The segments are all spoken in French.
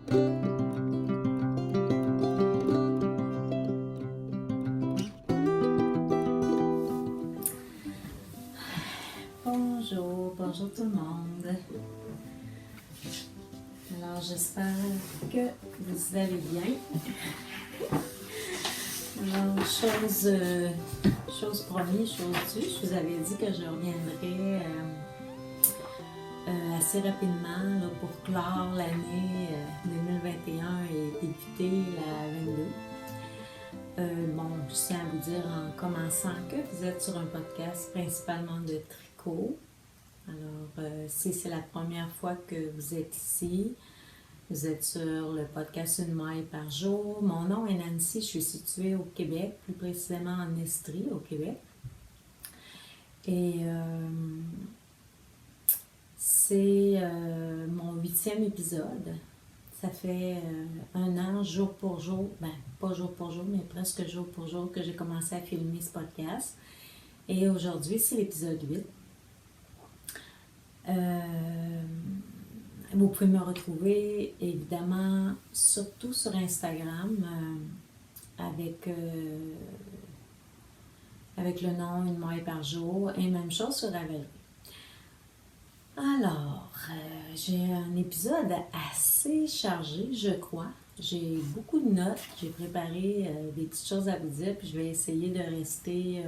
Bonjour tout le monde. Alors j'espère que vous allez bien. Alors chose promise, chose due, je vous avais dit que je reviendrai assez rapidement là, pour clore l'année 2021 et débuter la 22. Je tiens à vous dire en commençant que vous êtes sur un podcast principalement de tricot. Alors, si c'est la première fois que vous êtes ici, vous êtes sur le podcast Une maille par jour. Mon nom est Nancy, je suis située au Québec, plus précisément en Estrie, au Québec. Et c'est mon 8e épisode. Ça fait 1 an, jour pour jour, pas jour pour jour, mais presque jour pour jour que j'ai commencé à filmer ce podcast. Et aujourd'hui, c'est l'épisode 8. Vous pouvez me retrouver évidemment surtout sur Instagram avec le nom Une maille par jour et même chose sur Ravelry. Alors, j'ai un épisode assez chargé, je crois. J'ai beaucoup de notes, j'ai préparé des petites choses à vous dire, puis je vais essayer de rester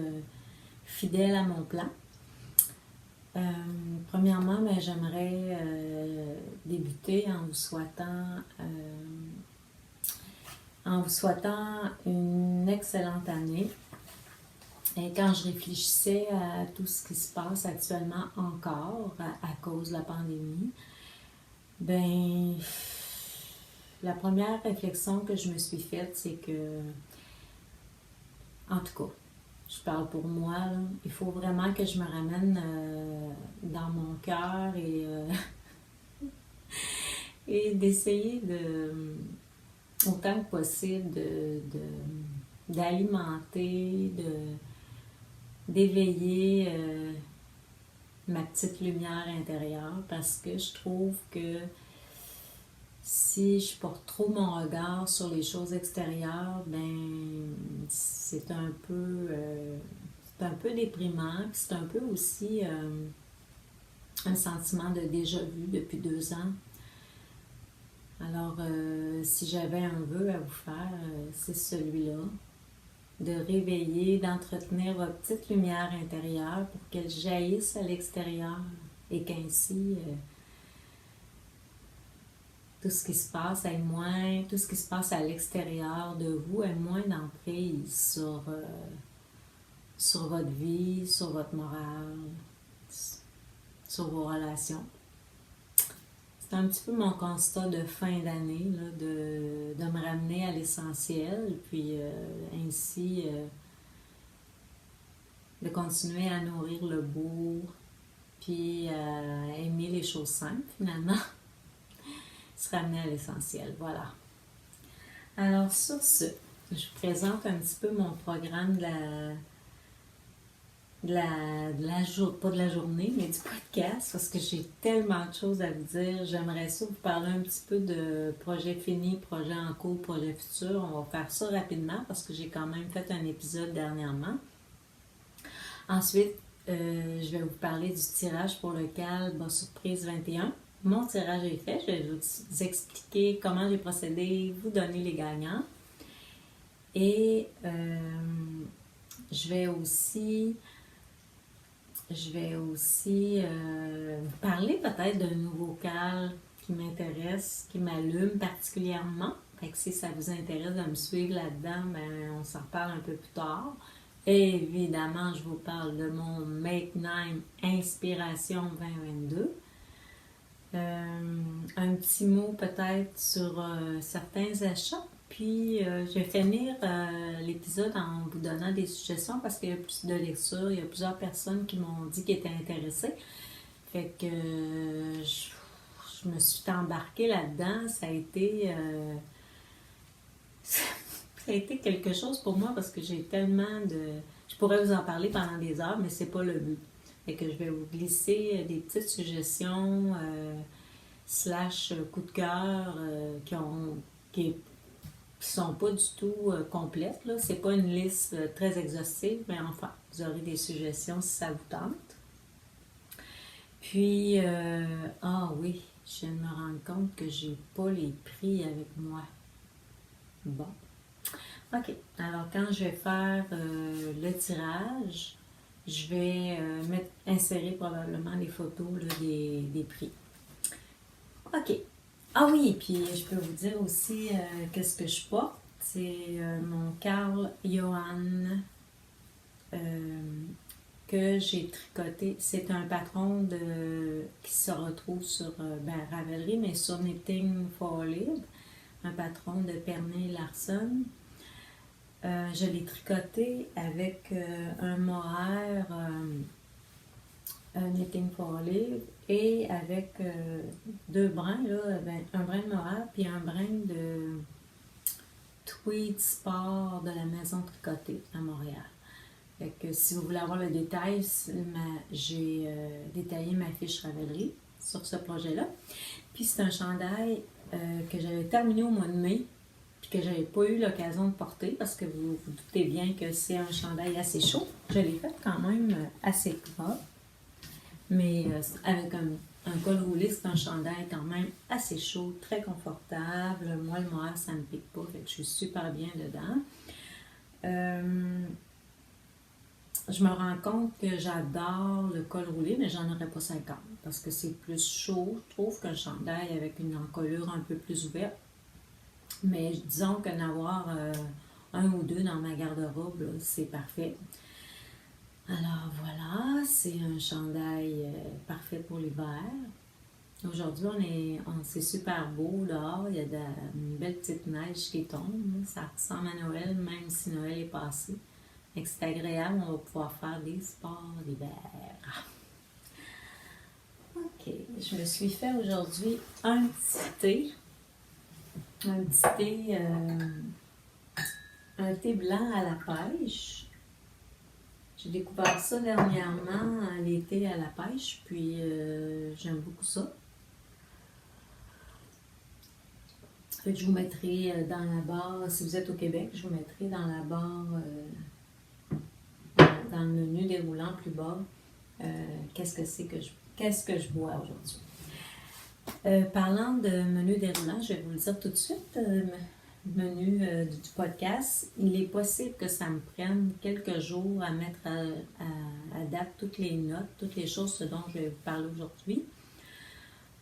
fidèle à mon plan. Premièrement, j'aimerais débuter en vous souhaitant une excellente année. Et quand je réfléchissais à tout ce qui se passe actuellement encore à cause de la pandémie, la première réflexion que je me suis faite, c'est que, en tout cas, je parle pour moi, là, il faut vraiment que je me ramène dans mon cœur et d'essayer autant que possible d'alimenter, d'éveiller ma petite lumière intérieure, parce que je trouve que si je porte trop mon regard sur les choses extérieures, c'est un peu déprimant. Puis c'est un peu aussi un sentiment de déjà-vu depuis 2 ans. Alors, si j'avais un vœu à vous faire, c'est celui-là, de réveiller, d'entretenir votre petite lumière intérieure pour qu'elle jaillisse à l'extérieur et qu'ainsi tout ce qui se passe ait moins, tout ce qui se passe à l'extérieur de vous ait moins d'emprise sur votre vie, sur votre morale, sur vos relations. C'est un petit peu mon constat de fin d'année, là, de me ramener à l'essentiel, puis ainsi de continuer à nourrir le beau, puis à aimer les choses simples finalement. Se ramener à l'essentiel, voilà. Alors sur ce, je vous présente un petit peu mon programme pas de la journée, mais du podcast, parce que j'ai tellement de choses à vous dire. J'aimerais ça vous parler un petit peu de projet fini, projet en cours, projet futur. On va faire ça rapidement parce que j'ai quand même fait un épisode dernièrement. Ensuite, je vais vous parler du tirage pour le CAL Surprise 21. Mon tirage est fait, je vais vous expliquer comment j'ai procédé, vous donner les gagnants. Et je vais aussi parler peut-être d'un nouveau CAL qui m'intéresse, qui m'allume particulièrement. Fait que si ça vous intéresse de me suivre là-dedans, on s'en reparle un peu plus tard. Et évidemment, je vous parle de mon Make 9 Inspiration 2022. Un petit mot peut-être sur certains achats, puis je vais finir l'épisode en vous donnant des suggestions parce qu'il y a plus de lectures, il y a plusieurs personnes qui m'ont dit qu'ils étaient intéressées, fait que je me suis embarquée là-dedans. Ça a été quelque chose pour moi parce que j'ai tellement je pourrais vous en parler pendant des heures, mais c'est pas le but. Fait que je vais vous glisser des petites suggestions slash coup de cœur qui sont pas du tout complètes. Là. C'est pas une liste très exhaustive, mais enfin, vous aurez des suggestions si ça vous tente. Puis, ah oui, je viens de me rendre compte que j'ai pas les prix avec moi. Bon. OK. Alors, quand je vais faire le tirage, je vais insérer probablement les photos là, des prix. OK. Ah oui, puis je peux vous dire aussi qu'est-ce que je porte. C'est mon Carl Johan que j'ai tricoté. C'est un patron qui se retrouve sur Ravelry, mais sur Knitting for Live, un patron de Pernille Larsson. Je l'ai tricoté avec un mohair Knitting for Live et avec deux brins, là, un brin de mohair puis un brin de tweed sport de la maison tricotée à Montréal. Fait que si vous voulez avoir le détail, j'ai détaillé ma fiche Ravelry sur ce projet-là. Puis c'est un chandail que j'avais terminé au mois de mai, puis que j'avais pas eu l'occasion de porter, parce que vous vous doutez bien que c'est un chandail assez chaud. Je l'ai fait quand même assez gras, mais avec un col roulé, c'est un chandail quand même assez chaud, très confortable. Moi, le mohair, ça me pique pas, fait que je suis super bien dedans. Je me rends compte que j'adore le col roulé, mais j'en aurais pas 50 parce que c'est plus chaud, je trouve, qu'un chandail avec une encolure un peu plus ouverte. Mais disons qu'en avoir un ou deux dans ma garde-robe, là, c'est parfait. Alors voilà, c'est un chandail parfait pour l'hiver. Aujourd'hui, c'est super beau dehors, il y a une belle petite neige qui tombe. Ça ressemble à Noël, même si Noël est passé. Et c'est agréable, on va pouvoir faire des sports d'hiver. Ok, je me suis fait aujourd'hui un petit thé. Un thé blanc à la pêche. J'ai découvert ça dernièrement, les thés à la pêche, puis j'aime beaucoup ça. Fait que je vous mettrai dans la barre, si vous êtes au Québec, je vous mettrai dans la barre, dans le menu déroulant plus bas, qu'est-ce que je bois aujourd'hui. Parlant de menu déroulant, je vais vous le dire tout de suite, menu du podcast, il est possible que ça me prenne quelques jours à mettre à date toutes les notes, toutes les choses dont je vais vous parler aujourd'hui.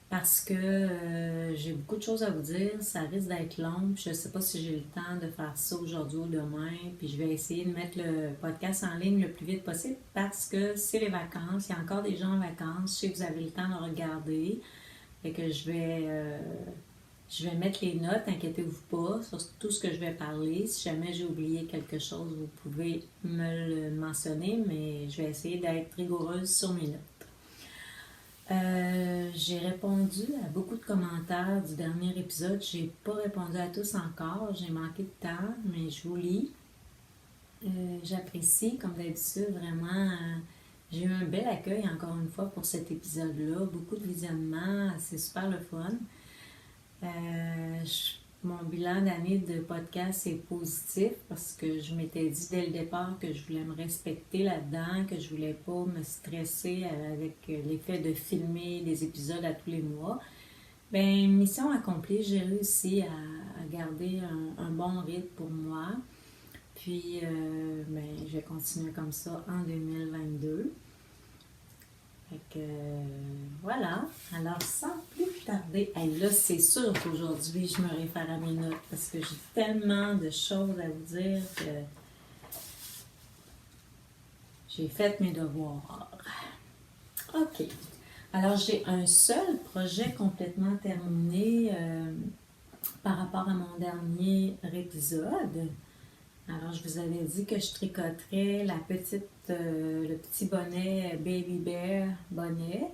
Parce que j'ai beaucoup de choses à vous dire, ça risque d'être long, je ne sais pas si j'ai le temps de faire ça aujourd'hui ou demain, puis je vais essayer de mettre le podcast en ligne le plus vite possible parce que c'est les vacances, il y a encore des gens en vacances, je sais que vous avez le temps de regarder, fait que je vais mettre les notes, inquiétez-vous pas, sur tout ce que je vais parler. Si jamais j'ai oublié quelque chose, vous pouvez me le mentionner, mais je vais essayer d'être rigoureuse sur mes notes. J'ai répondu à beaucoup de commentaires du dernier épisode. J'ai pas répondu à tous encore, j'ai manqué de temps, mais je vous lis. J'apprécie, comme d'habitude, vraiment. J'ai eu un bel accueil, encore une fois, pour cet épisode-là. Beaucoup de visionnements, c'est super le fun. Mon bilan d'année de podcast est positif parce que je m'étais dit dès le départ que je voulais me respecter là-dedans, que je voulais pas me stresser avec l'effet de filmer des épisodes à tous les mois. Ben, mission accomplie, j'ai réussi à garder un bon rythme pour moi. Puis, je vais continuer comme ça en 2022. Fait que, voilà. Alors, sans plus tarder, là, c'est sûr qu'aujourd'hui, je me réfère à mes notes parce que j'ai tellement de choses à vous dire que j'ai fait mes devoirs. OK. Alors, j'ai un seul projet complètement terminé par rapport à mon dernier épisode. Alors, je vous avais dit que je tricoterais le petit bonnet Baby Bear bonnet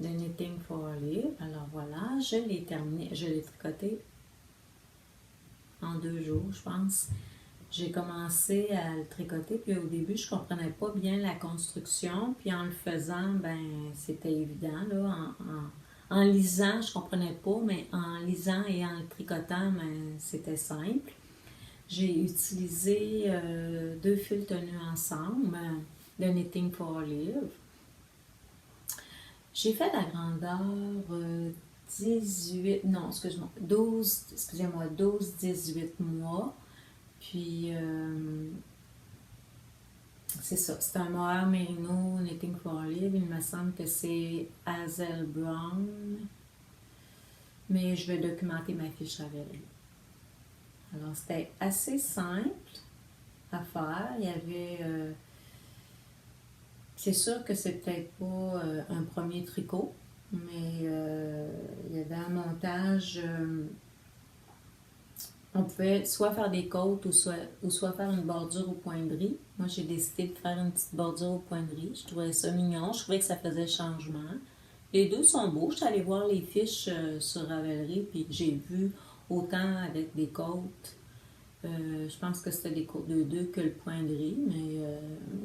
de Knitting for Live. Alors voilà, je l'ai terminé. Je l'ai tricoté en 2 jours, je pense. J'ai commencé à le tricoter, puis au début, je comprenais pas bien la construction. Puis en le faisant, ben c'était évident, là, En lisant, je comprenais pas, mais en lisant et en le tricotant, ben, c'était simple. J'ai utilisé 2 fils tenus ensemble de Knitting for Olive. J'ai fait la grandeur 18, non, excuse-moi, 18 mois. Puis, c'est ça, c'est un mohair mérino Knitting for Olive. Il me semble que c'est Hazel Brown. Mais je vais documenter ma fiche Ravelry. Alors, c'était assez simple à faire. Il y avait... c'est sûr que c'est peut-être pas un premier tricot, mais il y avait un montage... on pouvait soit faire des côtes ou soit faire une bordure au point de riz. Moi, j'ai décidé de faire une petite bordure au point de riz. Je trouvais ça mignon. Je trouvais que ça faisait changement. Les deux sont beaux. Je suis allée voir les fiches sur Ravelry, puis j'ai vu autant avec des côtes. Je pense que c'était des côtes de 2 que le point de riz, mais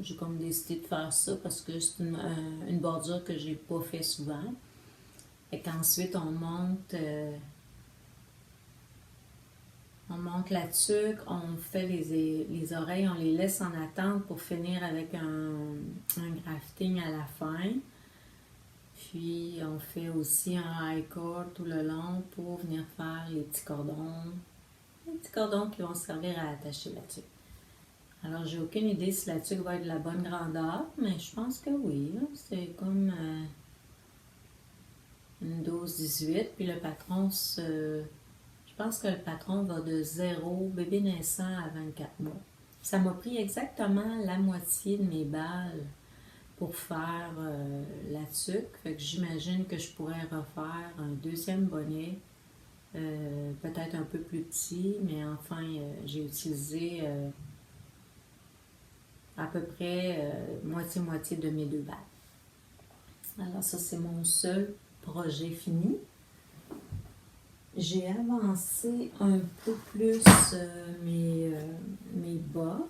j'ai comme décidé de faire ça parce que c'est une bordure que j'ai pas fait souvent. Et qu'ensuite, on monte la tuque, on fait les oreilles, on les laisse en attente pour finir avec un grafting à la fin. Puis, on fait aussi un high cord tout le long pour venir faire les petits cordons. Les petits cordons qui vont servir à attacher la tuque. Alors, j'ai aucune idée si la tuque va être de la bonne grandeur, mais je pense que oui. Là. C'est comme une 12-18. Puis le patron, je pense que le patron va de 0 bébé naissant à 24 mois. Ça m'a pris exactement la moitié de mes balles pour faire la tuque. Fait que j'imagine que je pourrais refaire un deuxième bonnet, peut-être un peu plus petit, mais enfin, j'ai utilisé à peu près moitié-moitié de mes 2 balles. Alors ça, c'est mon seul projet fini. J'ai avancé un peu plus mes bas.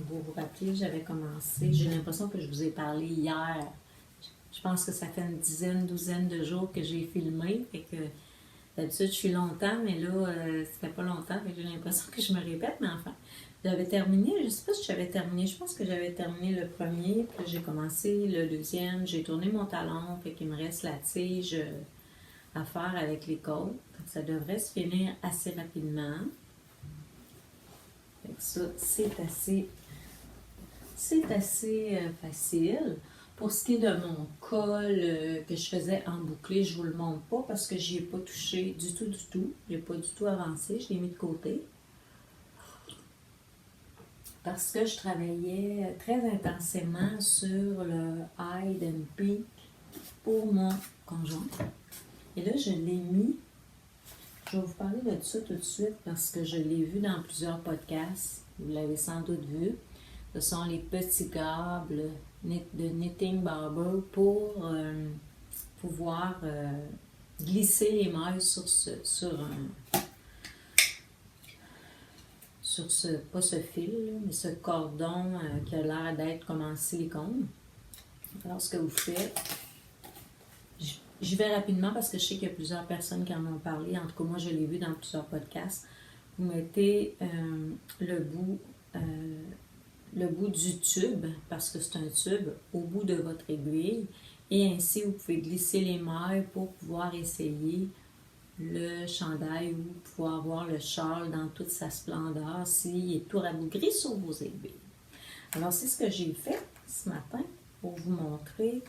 Vous vous rappelez, j'avais commencé. J'ai l'impression que je vous ai parlé hier. Je pense que ça fait une douzaine de jours que j'ai filmé. Fait que d'habitude, je suis longtemps, mais là, ça fait pas longtemps. Fait que j'ai l'impression que je me répète, mais enfin. J'avais terminé, je sais pas si j'avais terminé. Je pense que j'avais terminé le premier, puis j'ai commencé le deuxième. J'ai tourné mon talon, fait qu'il me reste la tige à faire avec les côtes. Ça devrait se finir assez rapidement. Fait que ça, c'est assez facile. Pour ce qui est de mon col que je faisais en bouclé, je vous le montre pas parce que j'y ai pas touché du tout. J'ai pas du tout avancé, je l'ai mis de côté. Parce que je travaillais très intensément sur le Hide and Peak pour mon conjoint. Et là, je l'ai mis. Je vais vous parler de ça tout de suite parce que je l'ai vu dans plusieurs podcasts. Vous l'avez sans doute vu. Ce sont les petits câbles de Knitting Barber pour pouvoir glisser les mailles pas ce fil, là, mais ce cordon qui a l'air d'être comme en silicone. Alors, ce que vous faites, j'y vais rapidement parce que je sais qu'il y a plusieurs personnes qui en ont parlé. En tout cas, moi, je l'ai vu dans plusieurs podcasts. Vous mettez le bout du tube, parce que c'est un tube, au bout de votre aiguille. Et ainsi, vous pouvez glisser les mailles pour pouvoir essayer le chandail ou pouvoir voir le châle dans toute sa splendeur s'il est tout rabougri sur vos aiguilles. Alors, c'est ce que j'ai fait ce matin pour vous montrer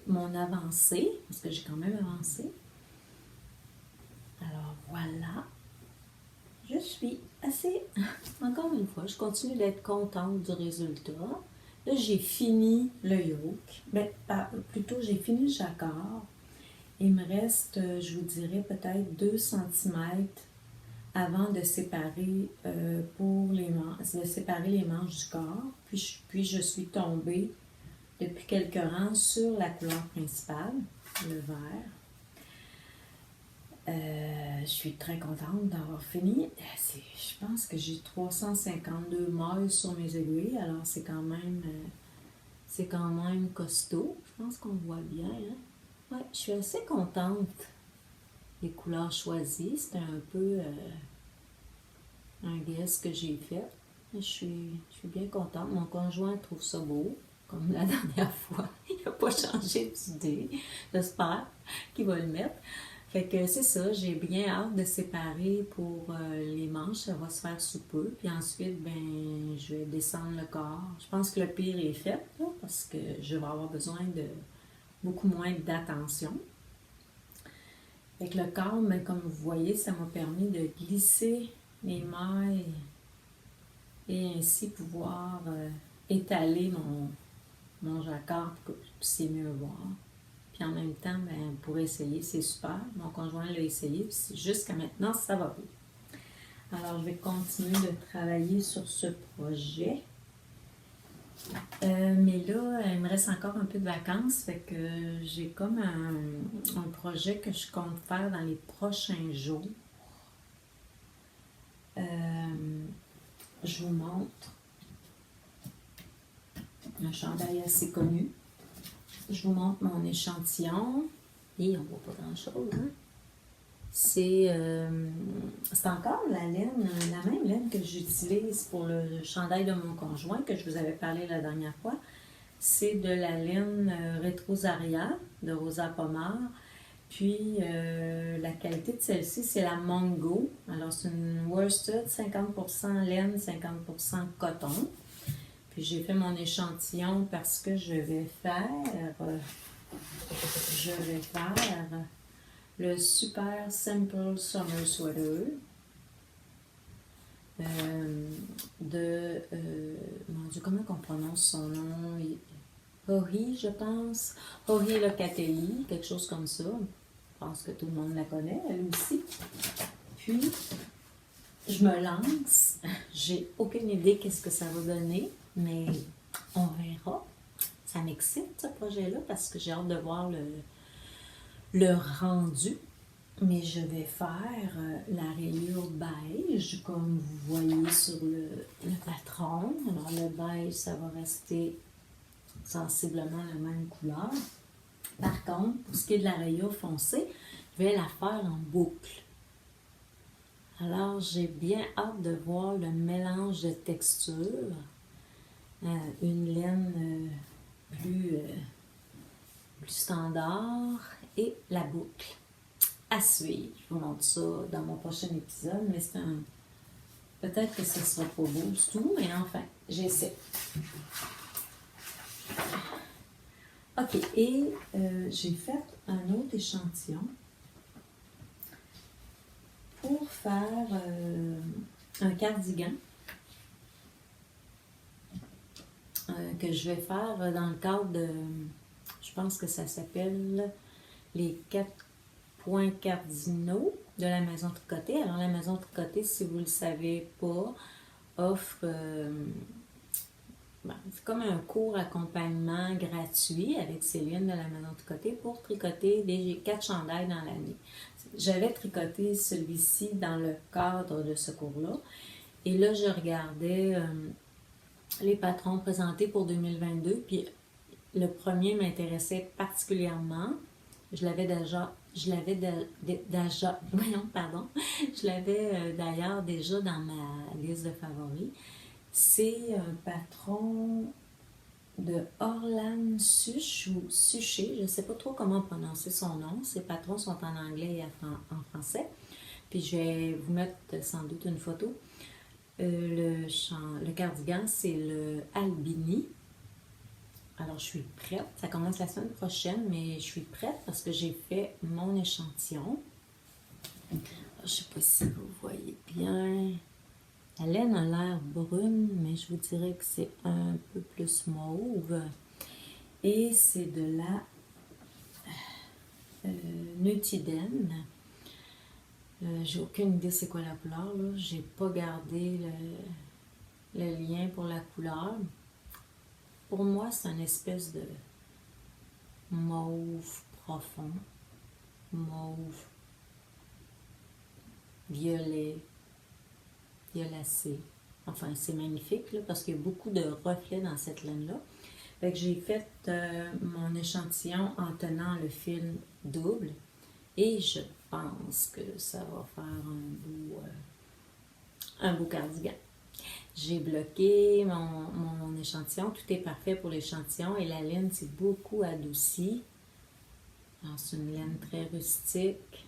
mon avancée, parce que j'ai quand même avancé. Alors, voilà. Je suis assez... Encore une fois, je continue d'être contente du résultat. Là, j'ai fini le yoke. Plutôt, j'ai fini le jacquard. Il me reste, je vous dirais, peut-être 2 cm avant de séparer les manches du corps. Puis je suis tombée depuis quelques rangs sur la couleur principale, le vert. Je suis très contente d'avoir fini. Je pense que j'ai 352 mailles sur mes aiguilles, alors c'est quand même C'est quand même costaud. Je pense qu'on voit bien. Hein? Ouais, je suis assez contente des couleurs choisies. C'était un peu un guess que j'ai fait. Je suis bien contente. Mon conjoint trouve ça beau, comme la dernière fois. Il n'a pas changé d'idée. J'espère qu'il va le mettre. Fait que c'est ça, j'ai bien hâte de séparer pour les manches. Ça va se faire sous peu. Puis ensuite, ben, je vais descendre le corps. Je pense que le pire est fait, là, parce que je vais avoir besoin de beaucoup moins d'attention. Fait que le corps, ben, comme vous voyez, ça m'a permis de glisser mes mailles et ainsi pouvoir étaler mon jacquard pour que vous puissiez mieux voir. Puis en même temps, ben, pour essayer, c'est super. Mon conjoint l'a essayé, puis jusqu'à maintenant, ça va bien. Alors, je vais continuer de travailler sur ce projet. Mais là, il me reste encore un peu de vacances, fait que j'ai comme un projet que je compte faire dans les prochains jours. Je vous montre un chandail assez connu. Je vous montre mon échantillon. Et on ne voit pas grand-chose. Hein? C'est encore la laine, la même laine que j'utilise pour le chandail de mon conjoint, que je vous avais parlé la dernière fois. C'est de la laine Retrosaria de Rosa Pomar. Puis la qualité de celle-ci, c'est la Mongo. Alors c'est une worsted, 50% laine, 50% coton. Puis j'ai fait mon échantillon parce que je vais faire le Super Simple Summer Sweater mon Dieu, comment on prononce son nom? Hori, je pense. Hori Locatelli, quelque chose comme ça. Je pense que tout le monde la connaît, elle aussi. Puis, je me lance. J'ai aucune idée qu'est-ce que ça va donner, mais on verra. Ça m'excite, ce projet-là, parce que j'ai hâte de voir le rendu. Mais je vais faire la rayure beige, comme vous voyez sur le patron. Alors, le beige, ça va rester sensiblement la même couleur. Par contre, pour ce qui est de la rayure foncée, je vais la faire en boucle. Alors, j'ai bien hâte de voir le mélange de textures. Une laine plus standard et la boucle. À suivre. Je vous montre ça dans mon prochain épisode, mais c'est un... Peut-être que ce ne sera pas beau du tout, mais enfin, j'essaie. OK, et j'ai fait un autre échantillon pour faire un cardigan que je vais faire dans le cadre de... Je pense que ça s'appelle les 4 points cardinaux de la Maison Tricotée. Alors, la Maison Tricotée, si vous ne le savez pas, offre... c'est comme un court accompagnement gratuit avec Céline de la Maison Tricotée pour tricoter des 4 chandails dans l'année. J'avais tricoté celui-ci dans le cadre de ce cours-là. Et là, je regardais les patrons présentés pour 2022. Puis le premier m'intéressait particulièrement. Je l'avais d'ailleurs déjà dans ma liste de favoris. C'est un patron de Orlan Suche ou Suché, je ne sais pas trop comment prononcer son nom. Ces patrons sont en anglais et en français. Puis je vais vous mettre sans doute une photo. Le cardigan, c'est le Albini. Alors, je suis prête. Ça commence la semaine prochaine, mais je suis prête parce que j'ai fait mon échantillon. Je ne sais pas si vous voyez bien. La laine a l'air brune, mais je vous dirais que c'est un peu plus mauve. Et c'est de la Nutiden. J'ai aucune idée c'est quoi la couleur. Je n'ai pas gardé le lien pour la couleur. Pour moi, c'est une espèce de mauve profond, mauve, violet, violacé. Enfin, c'est magnifique là, parce qu'il y a beaucoup de reflets dans cette laine-là. Fait que j'ai fait mon échantillon en tenant le fil double et je pense que ça va faire un beau cardigan. J'ai bloqué mon échantillon, tout est parfait pour l'échantillon et la laine s'est beaucoup adoucie. Alors, c'est une laine très rustique.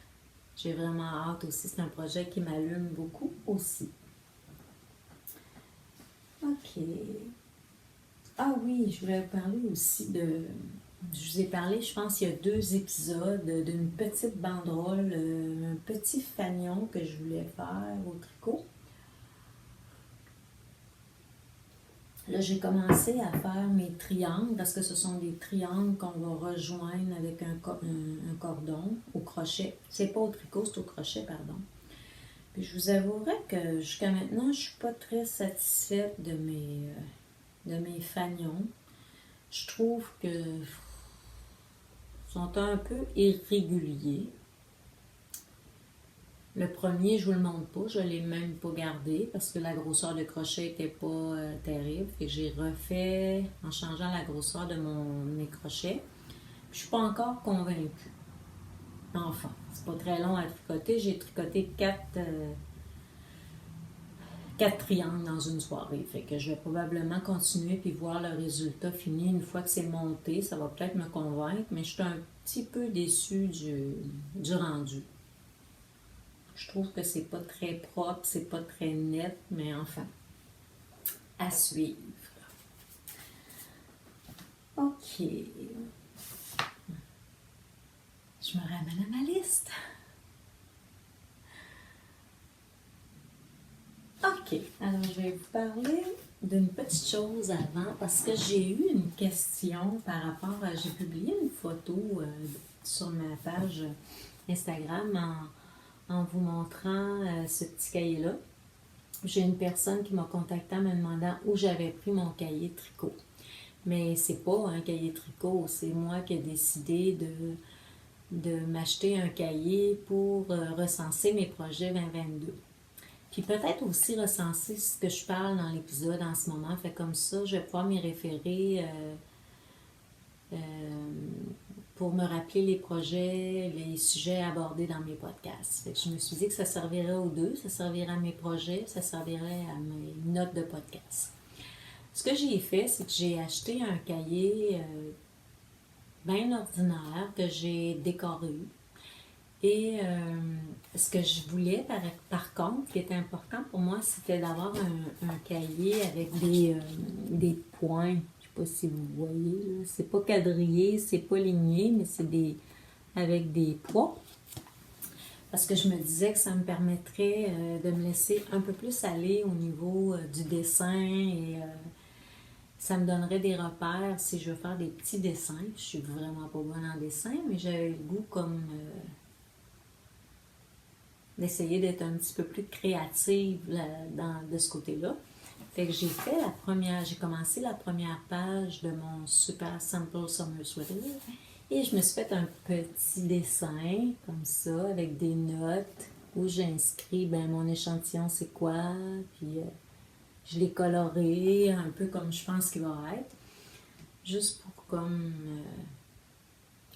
J'ai vraiment hâte aussi, c'est un projet qui m'allume beaucoup aussi. Ok. Ah oui, je voulais vous parler aussi de... Je vous ai parlé, je pense, il y a 2 épisodes d'une petite banderole, un petit fanion que je voulais faire au tricot. Là, j'ai commencé à faire mes triangles parce que ce sont des triangles qu'on va rejoindre avec un cordon au crochet. C'est pas au tricot, c'est au crochet, pardon. Puis je vous avouerai que jusqu'à maintenant, je ne suis pas très satisfaite de mes fanions. Je trouve que sont un peu irréguliers. Le premier, je ne vous le montre pas, je ne l'ai même pas gardé parce que la grosseur de crochet n'était pas terrible. Fait que j'ai refait en changeant la grosseur de mes crochets. Je ne suis pas encore convaincue. Enfin, c'est pas très long à tricoter. J'ai tricoté 4 triangles dans une soirée. Fait que je vais probablement continuer puis voir le résultat fini. Une fois que c'est monté, ça va peut-être me convaincre, mais je suis un petit peu déçue du rendu. Je trouve que c'est pas très propre, c'est pas très net, mais enfin, à suivre. Ok. Je me ramène à ma liste. Ok, alors je vais vous parler d'une petite chose avant parce que j'ai eu une question par rapport à... J'ai publié une photo sur ma page Instagram en vous montrant ce petit cahier-là. J'ai une personne qui m'a contacté en me demandant où j'avais pris mon cahier tricot. Mais c'est pas un cahier tricot, c'est moi qui ai décidé de m'acheter un cahier pour recenser mes projets 2022. Puis peut-être aussi recenser ce que je parle dans l'épisode en ce moment. Fait comme ça, je vais pouvoir m'y référer pour me rappeler les projets, les sujets abordés dans mes podcasts. Fait que je me suis dit que ça servirait aux deux. Ça servirait à mes projets, ça servirait à mes notes de podcast. Ce que j'ai fait, c'est que j'ai acheté un cahier bien ordinaire que j'ai décoré. Et ce que je voulais, par contre, qui était important pour moi, c'était d'avoir un cahier avec des points. Je ne sais pas si vous voyez, là. C'est pas quadrillé, c'est pas ligné, mais c'est avec des poids. Parce que je me disais que ça me permettrait de me laisser un peu plus aller au niveau du dessin et ça me donnerait des repères si je veux faire des petits dessins. Je suis vraiment pas bonne en dessin, mais j'avais le goût comme... d'essayer d'être un petit peu plus créative de ce côté-là. Fait que j'ai commencé la première page de mon Super Simple Summer Sweater et je me suis fait un petit dessin comme ça avec des notes où j'ai inscrit mon échantillon c'est quoi, puis je l'ai coloré un peu comme je pense qu'il va être, juste pour comme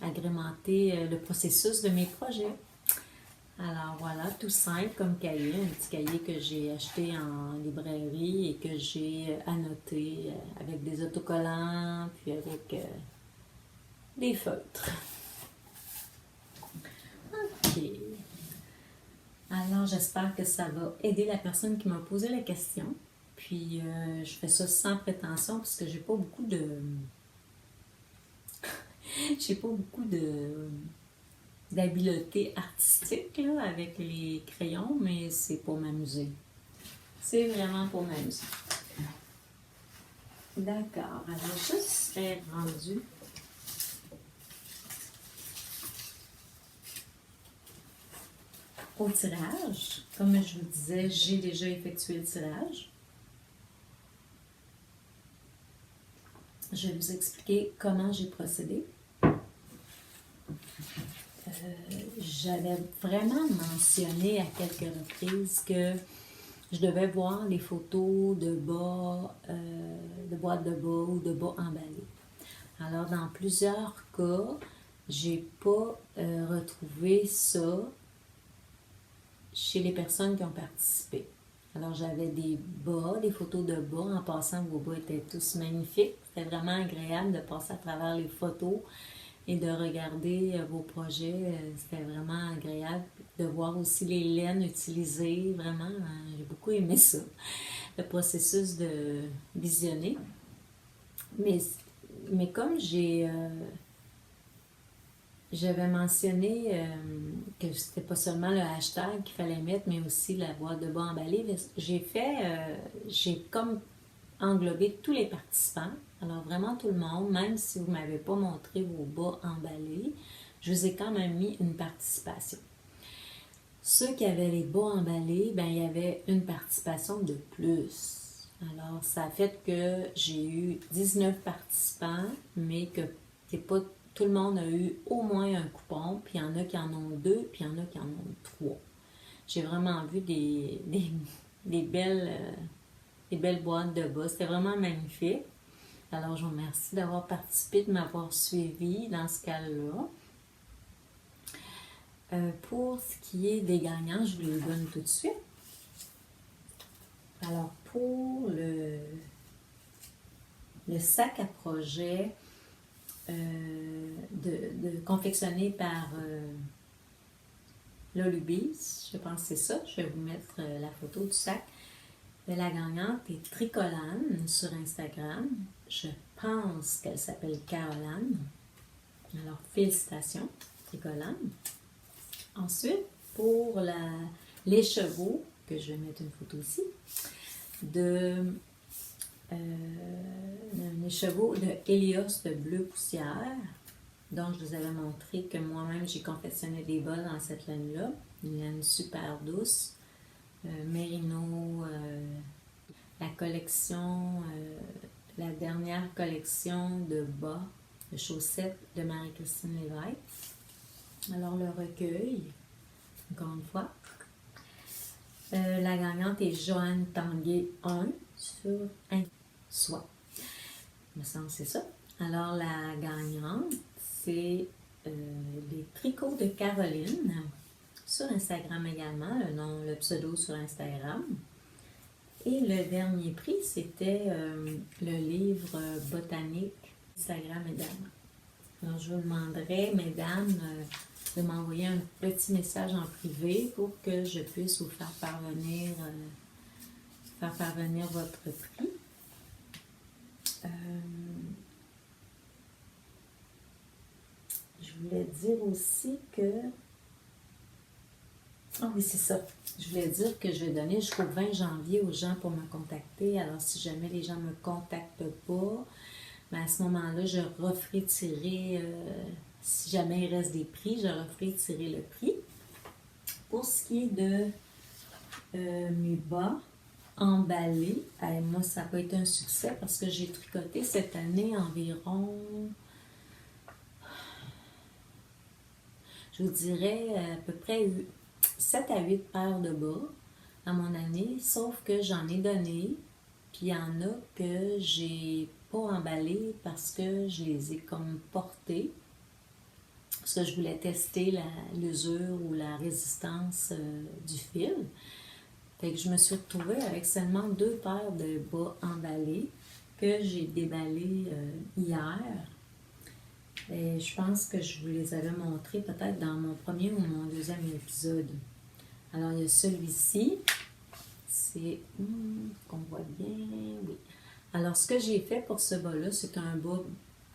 agrémenter le processus de mes projets. Alors voilà, tout simple comme cahier, un petit cahier que j'ai acheté en librairie et que j'ai annoté avec des autocollants puis avec des feutres. Ok. Alors j'espère que ça va aider la personne qui m'a posé la question. Puis je fais ça sans prétention parce que j'ai pas beaucoup d'habileté artistique là, avec les crayons, mais c'est pour m'amuser. C'est vraiment pour m'amuser. D'accord, alors je serais rendue au tirage. Comme je vous disais, j'ai déjà effectué le tirage. Je vais vous expliquer comment j'ai procédé. J'avais vraiment mentionné à quelques reprises que je devais voir les photos de bas, de boîtes de bas ou de bas emballés. Alors, dans plusieurs cas, j'ai pas retrouvé ça chez les personnes qui ont participé. Alors, j'avais des bas, des photos de bas. En passant, vos bas étaient tous magnifiques. C'était vraiment agréable de passer à travers les photos et de regarder vos projets. C'était vraiment agréable de voir aussi les laines utilisées. Vraiment, j'ai beaucoup aimé ça, le processus de visionner. Mais comme j'avais mentionné que c'était pas seulement le hashtag qu'il fallait mettre, mais aussi la boîte de bas emballée. J'ai comme englobé tous les participants. Alors vraiment tout le monde, même si vous ne m'avez pas montré vos bas emballés, je vous ai quand même mis une participation. Ceux qui avaient les bas emballés, ben il y avait une participation de plus. Alors ça a fait que j'ai eu 19 participants, mais que c'est pas tout le monde a eu au moins un coupon, puis il y en a qui en ont 2, puis il y en a qui en ont 3. J'ai vraiment vu des belles boîtes de bas. C'était vraiment magnifique. Alors, je vous remercie d'avoir participé, de m'avoir suivi dans ce cas-là. Pour ce qui est des gagnants, je vous les donne tout de suite. Alors, pour le sac à projet, confectionné par Lolubis, je pense que c'est ça. Je vais vous mettre la photo du sac. La gagnante est Tricolane sur Instagram. Je pense qu'elle s'appelle Caroline. Alors, félicitations, Tricolane. Ensuite, pour les chevaux, que je vais mettre une photo ici, les chevaux de Hélios de Bleu Poussière. Donc, je vous avais montré que moi-même, j'ai confectionné des bols dans cette laine-là. Une laine super douce. Mérino, la collection, la dernière collection de bas, de chaussettes de Marie-Christine Lévesque. Alors, le recueil, encore une fois. La gagnante est Joanne Tanguay 1 sur Soit. Il me semble que c'est ça. Alors, la gagnante, c'est les tricots de Caroline sur Instagram également, le pseudo sur Instagram. Et le dernier prix, c'était le livre botanique Instagram également. Alors, je vous demanderai, mesdames, de m'envoyer un petit message en privé pour que je puisse vous faire parvenir votre prix. Je voulais dire aussi que... Ah oui, c'est ça. Je voulais dire que je vais donner jusqu'au 20 janvier aux gens pour me contacter. Alors, si jamais les gens ne me contactent pas, ben à ce moment-là, je referai tirer, si jamais il reste des prix, je referai tirer le prix. Pour ce qui est de mes bas emballés, moi, ça n'a pas été un succès parce que j'ai tricoté cette année environ, je vous dirais, à peu près 7 à 8 paires de bas à mon année, sauf que j'en ai donné, puis il y en a que j'ai pas emballé parce que je les ai comme portés, parce que je voulais tester l'usure ou la résistance du fil. Fait que je me suis retrouvée avec seulement 2 paires de bas emballés que j'ai déballés hier. Et je pense que je vous les avais montrés peut-être dans mon premier ou mon deuxième épisode. Alors, il y a celui-ci. C'est... qu'on voit bien, oui. Alors, ce que j'ai fait pour ce bas-là, c'est un bas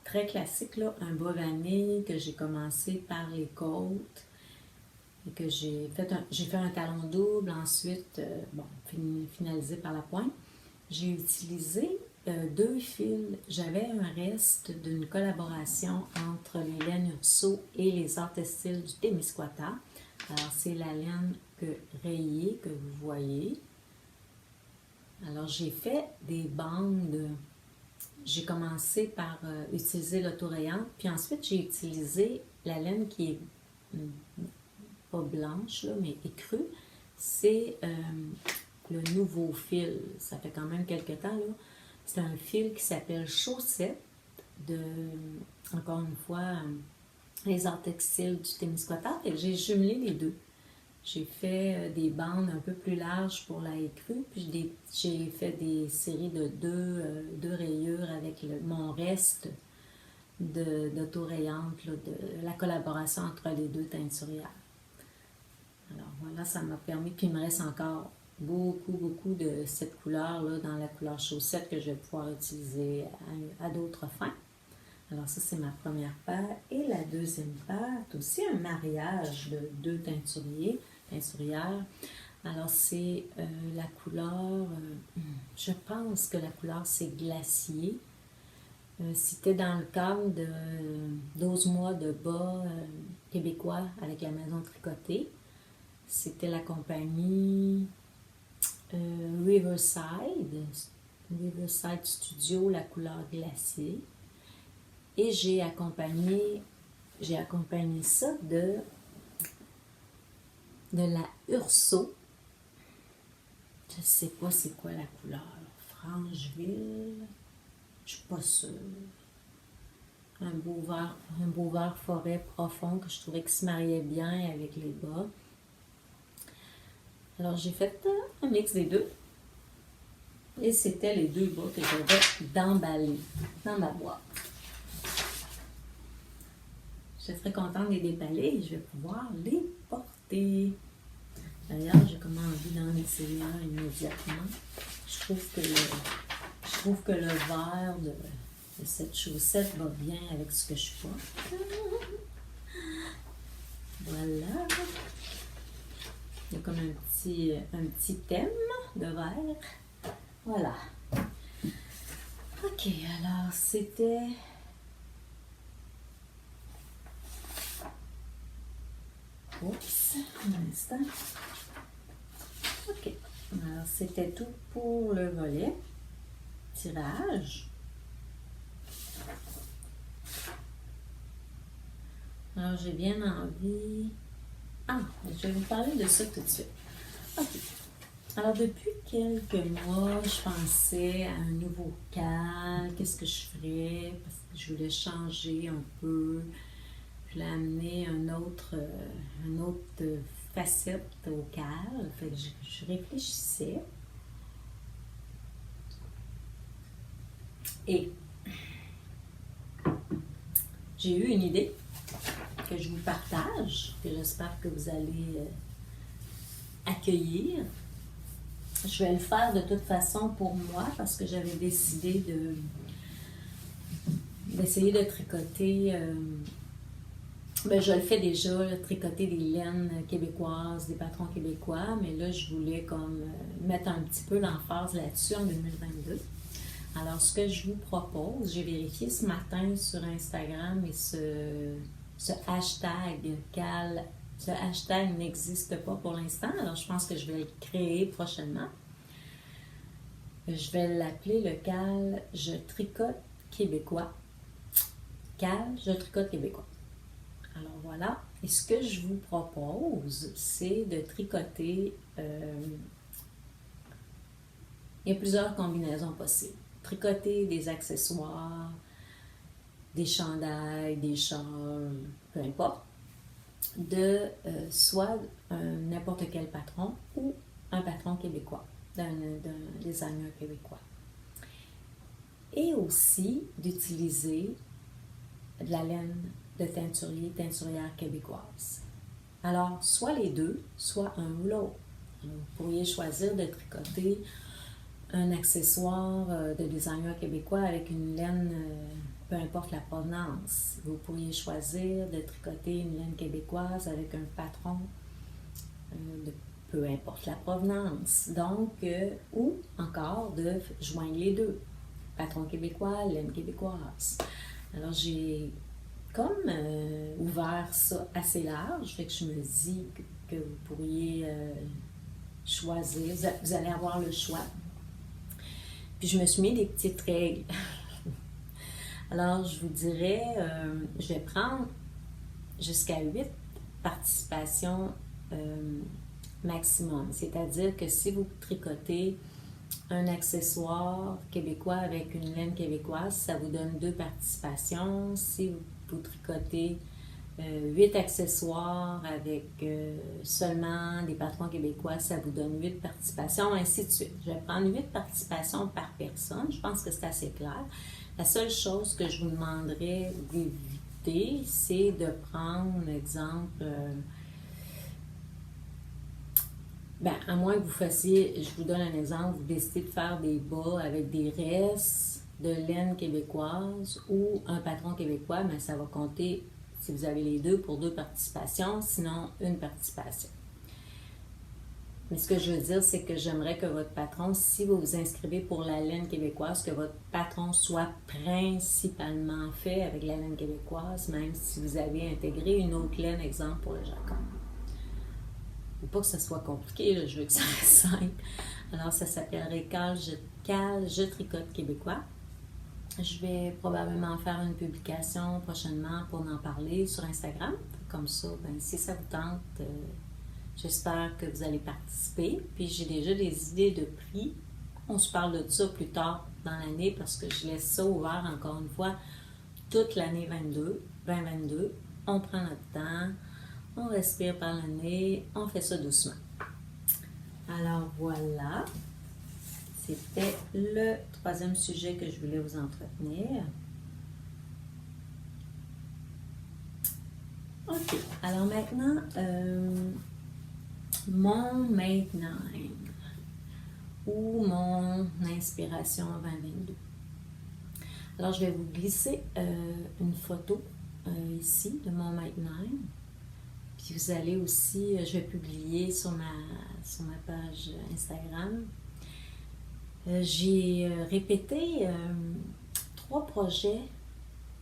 très classique, là, un bas vanille que j'ai commencé par les côtes et que j'ai fait un talon double, ensuite, finalisé par la pointe. J'ai utilisé 2 fils. J'avais un reste d'une collaboration entre les laines Urso et les arts textiles du Témiscouata. Alors, c'est la laine rayée que vous voyez. Alors, j'ai fait des bandes. J'ai commencé par utiliser l'autorayante, puis ensuite, j'ai utilisé la laine qui est pas blanche, là, mais écrue. C'est le nouveau fil. Ça fait quand même quelques temps, là. C'est un fil qui s'appelle Chaussette de, encore une fois, les arts textiles du Témiscouata. Et j'ai jumelé les deux. J'ai fait des bandes un peu plus larges pour la écrue, puis j'ai fait des séries de deux rayures avec mon reste d'autorayantes, de la collaboration entre les deux teinturières. Alors voilà, ça m'a permis, puis il me reste encore beaucoup de cette couleur-là dans la couleur chaussette que je vais pouvoir utiliser à d'autres fins. Alors ça, c'est ma première paire. Et la deuxième paire, c'est aussi un mariage de deux teinturières. Alors c'est la couleur, je pense que la couleur c'est glacier. C'était dans le cadre de 12 mois de bas québécois avec la maison tricotée. C'était la compagnie Riverside Studio, la couleur glacier. Et j'ai accompagné ça de la Urso. Je ne sais pas c'est quoi la couleur. Francheville. Je suis pas sûre. Un beau vert forêt profond que je trouvais qui se mariait bien avec les bas. Alors j'ai fait un mix des deux. Et c'était les deux bas que j'avais d'emballer dans ma boîte. Je serais contente de les déballer et je vais pouvoir les porter. D'ailleurs, j'ai comme envie d'en essayer un immédiatement. Je trouve que le vert de cette chaussette va bien avec ce que je porte. Voilà. Il y a comme un petit thème de vert. Voilà. Ok, alors c'était... Oups, un instant. Ok, alors c'était tout pour le volet. Tirage. Alors j'ai bien envie... je vais vous parler de ça tout de suite. Ok. Alors depuis quelques mois, je pensais à un nouveau cal, qu'est-ce que je ferais, parce que je voulais changer un peu. Je voulais amener une autre facette au cal. Fait que je réfléchissais. Et j'ai eu une idée que je vous partage, que j'espère que vous allez accueillir. Je vais le faire de toute façon pour moi parce que j'avais décidé d'essayer de tricoter. Je le fais déjà, tricoter des laines québécoises, des patrons québécois, mais là, je voulais comme mettre un petit peu l'emphase là-dessus en 2022. Alors, ce que je vous propose, j'ai vérifié ce matin sur Instagram et ce hashtag cal, ce hashtag n'existe pas pour l'instant, alors je pense que je vais le créer prochainement. Je vais l'appeler le cal Je tricote québécois. Cal Je tricote québécois. Alors voilà, et ce que je vous propose, c'est de tricoter, il y a plusieurs combinaisons possibles. Tricoter des accessoires, des chandails, des shawls, peu importe, de soit n'importe quel patron ou un patron québécois, d'un designer québécois. Et aussi d'utiliser de la laine de teinturière québécoise. Alors, soit les deux, soit un ou l'autre. Vous pourriez choisir de tricoter un accessoire de designer québécois avec une laine, peu importe la provenance. Vous pourriez choisir de tricoter une laine québécoise avec un patron de peu importe la provenance. Donc, ou encore de joindre les deux. Patron québécois, laine québécoise. Alors, j'ai comme ouvert ça assez large, fait que je me dis que vous pourriez choisir, vous allez avoir le choix. Puis je me suis mis des petites règles. Alors je vous dirais, je vais prendre jusqu'à 8 participations maximum. C'est-à-dire que si vous tricotez un accessoire québécois avec une laine québécoise, ça vous donne 2 participations. Si vous tricotez 8 accessoires avec seulement des patrons québécois, ça vous donne 8 participations, ainsi de suite. Je vais prendre 8 participations par personne. Je pense que c'est assez clair. La seule chose que je vous demanderais d'éviter, c'est de prendre, exemple, à moins que vous fassiez, je vous donne un exemple, vous décidez de faire des bas avec des restes de laine québécoise ou un patron québécois, mais ça va compter, si vous avez les deux, pour 2 participations, sinon une participation. Mais ce que je veux dire, c'est que j'aimerais que votre patron, si vous vous inscrivez pour la laine québécoise, que votre patron soit principalement fait avec la laine québécoise, même si vous avez intégré une autre laine, exemple pour le jacquard. Ou pas que ça soit compliqué, là, je veux que ça reste simple. Alors, ça s'appellerait Cal, je tricote québécois. Je vais probablement faire une publication prochainement pour en parler sur Instagram. Comme ça, si ça vous tente, j'espère que vous allez participer. Puis, j'ai déjà des idées de prix. On se parle de ça plus tard dans l'année parce que je laisse ça ouvert, encore une fois, toute l'année 2022. On prend notre temps. On respire par le nez, on fait ça doucement. Alors voilà, c'était le 3e sujet que je voulais vous entretenir. Ok, alors maintenant, mon Make 9 ou mon inspiration 2022. Alors je vais vous glisser une photo ici de mon Make 9. Puis vous allez aussi, je vais publier sur ma page Instagram. J'ai répété 3 projets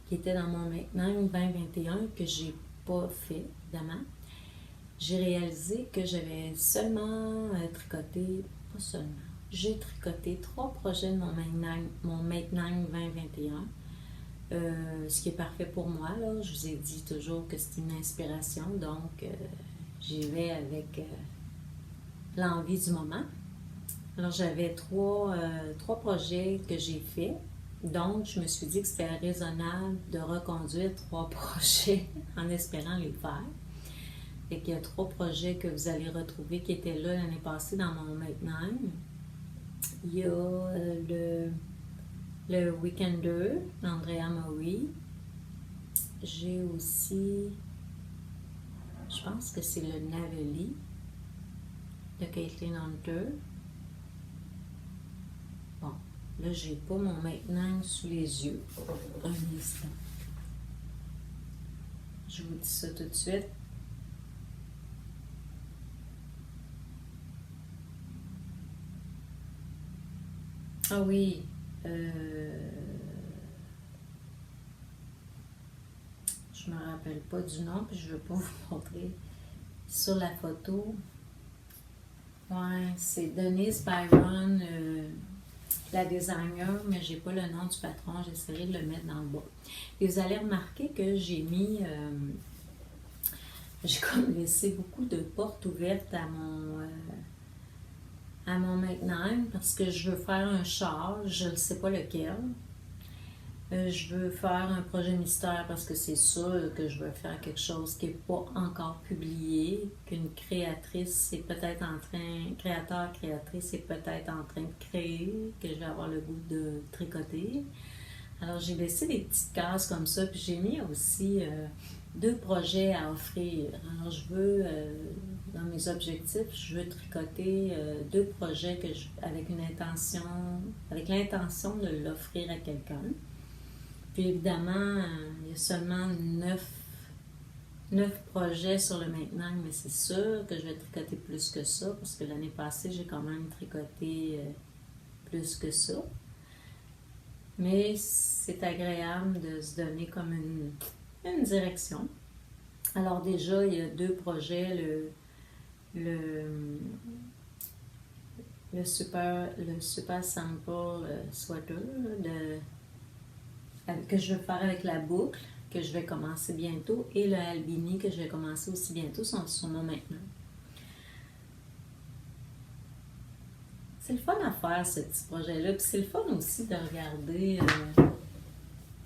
qui étaient dans mon Make 9 2021 que j'ai pas fait, évidemment. J'ai réalisé que j'avais seulement tricoté, pas seulement, j'ai tricoté 3 projets de mon Make 9 2021. Ce qui est parfait pour moi, là. Je vous ai dit toujours que c'est une inspiration, donc j'y vais avec l'envie du moment. Alors j'avais 3 projets que j'ai faits, donc je me suis dit que c'était raisonnable de reconduire 3 projets en espérant les faire. Et qu'il y a 3 projets que vous allez retrouver qui étaient là l'année passée dans mon Make 9. Il y a le Weekender d'Andrea Maury. J'ai aussi, je pense que c'est le Navely de Caitlin Hunter. Bon, là, j'ai pas mon Make 9 sous les yeux. Un instant. Je vous dis ça tout de suite. Ah oui, je me rappelle pas du nom, puis je ne veux pas vous montrer sur la photo. Ouais, c'est Denise Byron, la designer, mais j'ai pas le nom du patron, j'essaierai de le mettre dans le bas. Et vous allez remarquer que j'ai mis, j'ai comme laissé beaucoup de portes ouvertes à mon Make 9 parce que je veux faire un char, je ne sais pas lequel. Je veux faire un projet mystère parce que c'est sûr que je veux faire quelque chose qui n'est pas encore publié, qu'une créatrice est peut-être en train, créatrice est peut-être en train de créer, que je vais avoir le goût de tricoter. Alors j'ai laissé des petites cases comme ça, puis j'ai mis aussi 2 projets à offrir. Alors je veux, dans mes objectifs, je veux tricoter 2 projets avec l'intention de l'offrir à quelqu'un. Puis évidemment, il y a seulement 9 projets sur le Make 9, mais c'est sûr que je vais tricoter plus que ça, parce que l'année passée, j'ai quand même tricoté plus que ça. Mais c'est agréable de se donner comme une direction. Alors déjà, il y a 2 projets, le super sample sweater que je vais faire avec la boucle, que je vais commencer bientôt, et le Albini que je vais commencer aussi bientôt, sont sur mon Make 9. c'est le fun à faire, ce petit projet-là. Puis c'est le fun aussi de regarder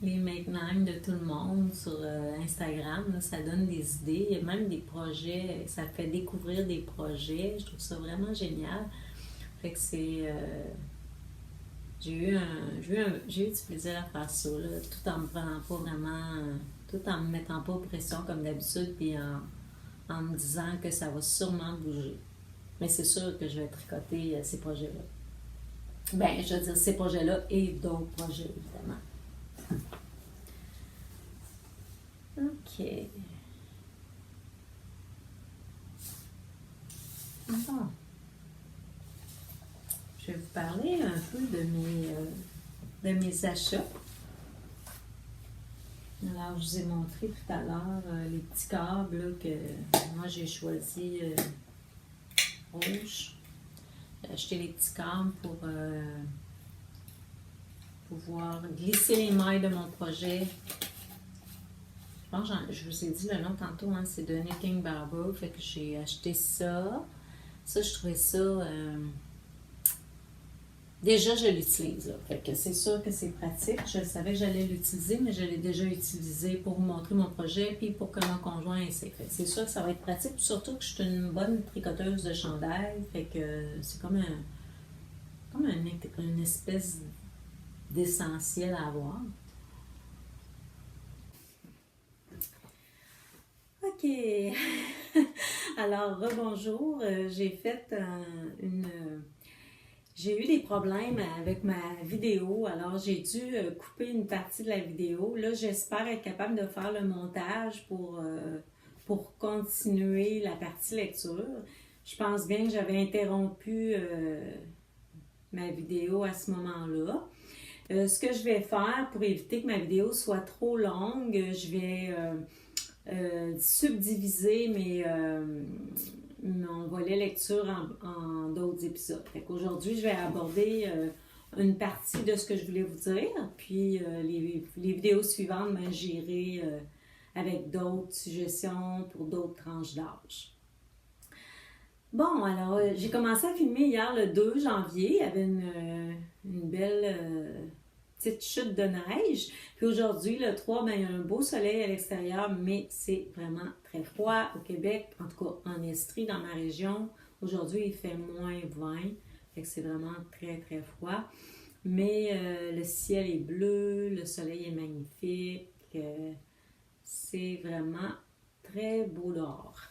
les make-nine de tout le monde sur Instagram. Là, ça donne des idées. Il y a même des projets, ça fait découvrir des projets. Je trouve ça vraiment génial. Fait que c'est... j'ai eu du plaisir à faire ça, là, tout en me prenant pas vraiment... tout en me mettant pas pression comme d'habitude, puis en me disant que ça va sûrement bouger. Mais c'est sûr que je vais tricoter ces projets-là. Ben, je veux dire, ces projets-là et d'autres projets, évidemment. OK. Bon. Je vais vous parler un peu de mes achats. Alors, je vous ai montré tout à l'heure les petits câbles là, que moi j'ai choisi rouge. J'ai acheté les petits câbles pour pouvoir glisser les mailles de mon projet. Je pense que je vous ai dit le nom tantôt, hein, c'est de Knitting Barber. Fait que j'ai acheté ça. Ça, je trouvais ça... Déjà, je l'utilise. Là. Fait que c'est sûr que c'est pratique. Je savais que j'allais l'utiliser, mais je l'ai déjà utilisé pour vous montrer mon projet puis pour que mon conjoint essaie. Fait que c'est sûr que ça va être pratique. Surtout que je suis une bonne tricoteuse de chandail. Fait que c'est comme une espèce d'essentiel à avoir. OK. Alors, rebonjour. J'ai fait j'ai eu des problèmes avec ma vidéo, alors j'ai dû couper une partie de la vidéo. Là, j'espère être capable de faire le montage pour continuer la partie lecture. Je pense bien que j'avais interrompu ma vidéo à ce moment-là. Ce que je vais faire pour éviter que ma vidéo soit trop longue, je vais subdiviser mon volet lecture en d'autres épisodes. Fait qu'aujourd'hui, je vais aborder une partie de ce que je voulais vous dire, puis les vidéos suivantes, ben, j'irai avec d'autres suggestions pour d'autres tranches d'âge. Bon, alors, j'ai commencé à filmer hier le 2 janvier. Il y avait une belle petite chute de neige. Puis aujourd'hui, le 3, ben, il y a un beau soleil à l'extérieur, mais c'est vraiment très froid au Québec, en tout cas en Estrie, dans ma région. Aujourd'hui, il fait moins 20, fait que c'est vraiment très, très froid. Mais le ciel est bleu, le soleil est magnifique. C'est vraiment très beau dehors.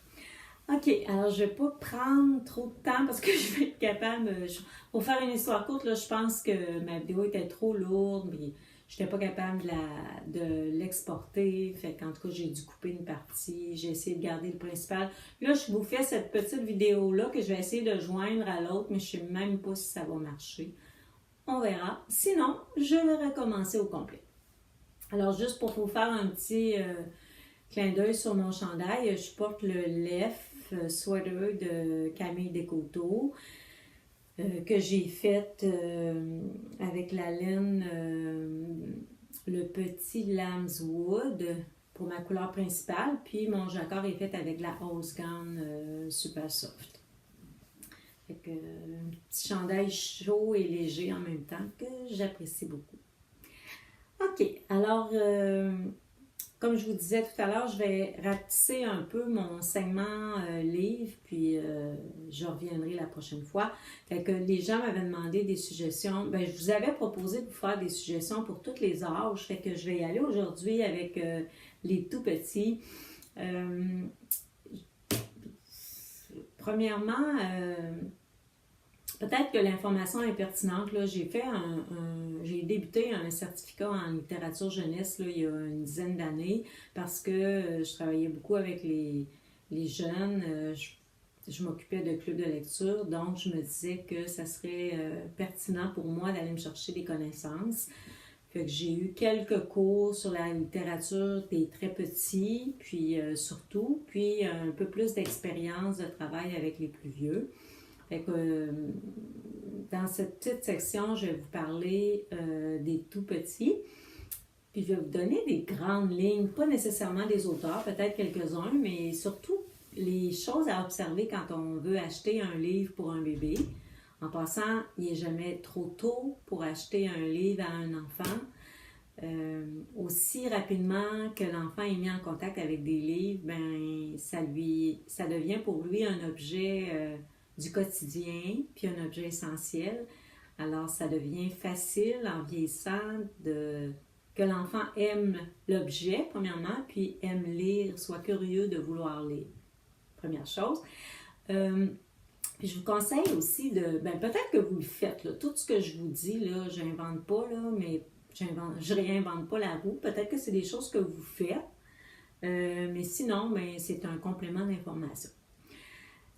OK, alors je ne vais pas prendre trop de temps parce que je vais être capable, pour faire une histoire courte, là, je pense que ma vidéo était trop lourde, mais je n'étais pas capable de l'exporter, fait qu'en tout cas j'ai dû couper une partie, j'ai essayé de garder le principal. Là, je vous fais cette petite vidéo-là que je vais essayer de joindre à l'autre, mais je ne sais même pas si ça va marcher. On verra. Sinon, je vais recommencer au complet. Alors juste pour vous faire un petit clin d'œil sur mon chandail, je porte le Lef sweater de Camille Descoteaux que j'ai fait avec la laine le petit Lambswood pour ma couleur principale, puis mon jacquard est fait avec la Osgone Super Soft. Fait que un petit chandail chaud et léger en même temps que j'apprécie beaucoup. OK, alors comme je vous disais tout à l'heure, je vais rapetisser un peu mon segment livre, puis je reviendrai la prochaine fois. Fait que les gens m'avaient demandé des suggestions. Ben, je vous avais proposé de vous faire des suggestions pour tous les âges. Fait que je vais y aller aujourd'hui avec les tout petits. Premièrement, peut-être que l'information est pertinente. Là, j'ai débuté un certificat en littérature jeunesse là, il y a une dizaine d'années parce que je travaillais beaucoup avec les jeunes. Je m'occupais de clubs de lecture, donc je me disais que ça serait pertinent pour moi d'aller me chercher des connaissances. Fait que j'ai eu quelques cours sur la littérature des très petits, puis puis un peu plus d'expérience de travail avec les plus vieux. Fait que, dans cette petite section, je vais vous parler des tout petits. Puis je vais vous donner des grandes lignes, pas nécessairement des auteurs, peut-être quelques-uns, mais surtout les choses à observer quand on veut acheter un livre pour un bébé. En passant, il n'est jamais trop tôt pour acheter un livre à un enfant. Aussi rapidement que l'enfant est mis en contact avec des livres, ben, ça devient pour lui un objet du quotidien, puis un objet essentiel. Alors, ça devient facile en vieillissant que l'enfant aime l'objet, premièrement, puis aime lire, soit curieux de vouloir lire. Première chose. Puis je vous conseille aussi peut-être que vous le faites, là. Tout ce que je vous dis, là, je n'invente pas, là, mais je réinvente pas la roue. Peut-être que c'est des choses que vous faites, mais sinon, ben, c'est un complément d'information.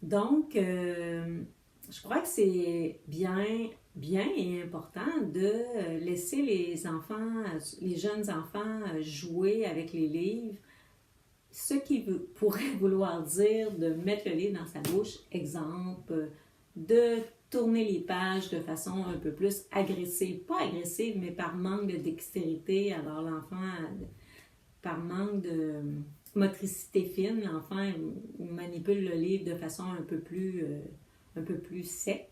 Donc, je crois que c'est bien et important de laisser les enfants, les jeunes enfants jouer avec les livres. Ce qui pourrait vouloir dire de mettre le livre dans sa bouche, exemple, de tourner les pages de façon un peu plus agressive. Pas agressive, mais par manque de dextérité. Alors l'enfant, par manque de motricité fine, l'enfant manipule le livre de façon un peu plus sec.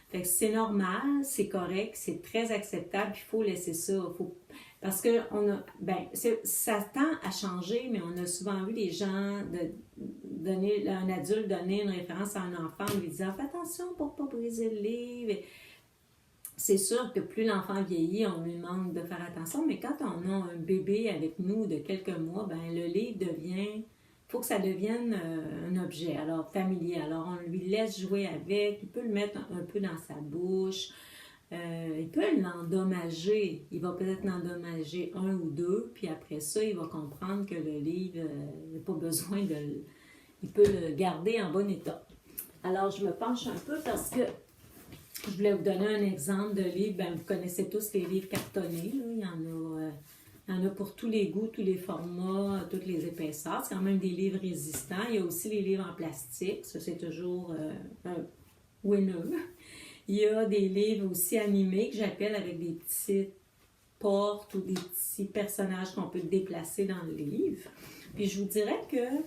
Fait que c'est normal, c'est correct, c'est très acceptable, il faut laisser ça. Parce que ça tend à changer, mais on a souvent vu les gens un adulte donner une référence à un enfant en lui disant « Fais attention pour ne pas briser le livre ». C'est sûr que plus l'enfant vieillit, on lui demande de faire attention, mais quand on a un bébé avec nous de quelques mois, ben le livre il faut que ça devienne un objet, alors familier. Alors on lui laisse jouer avec, il peut le mettre un peu dans sa bouche, il peut l'endommager. Il va peut-être l'endommager un ou deux, puis après ça, il va comprendre que le livre, il n'a pas besoin il peut le garder en bon état. Alors je me penche un peu parce que je voulais vous donner un exemple de livre. Ben, vous connaissez tous les livres cartonnés, là. Il y en a pour tous les goûts, tous les formats, toutes les épaisseurs. C'est quand même des livres résistants. Il y a aussi les livres en plastique. Ça, c'est toujours un winner. Il y a des livres aussi animés que j'appelle avec des petites portes ou des petits personnages qu'on peut déplacer dans le livre. Puis je vous dirais que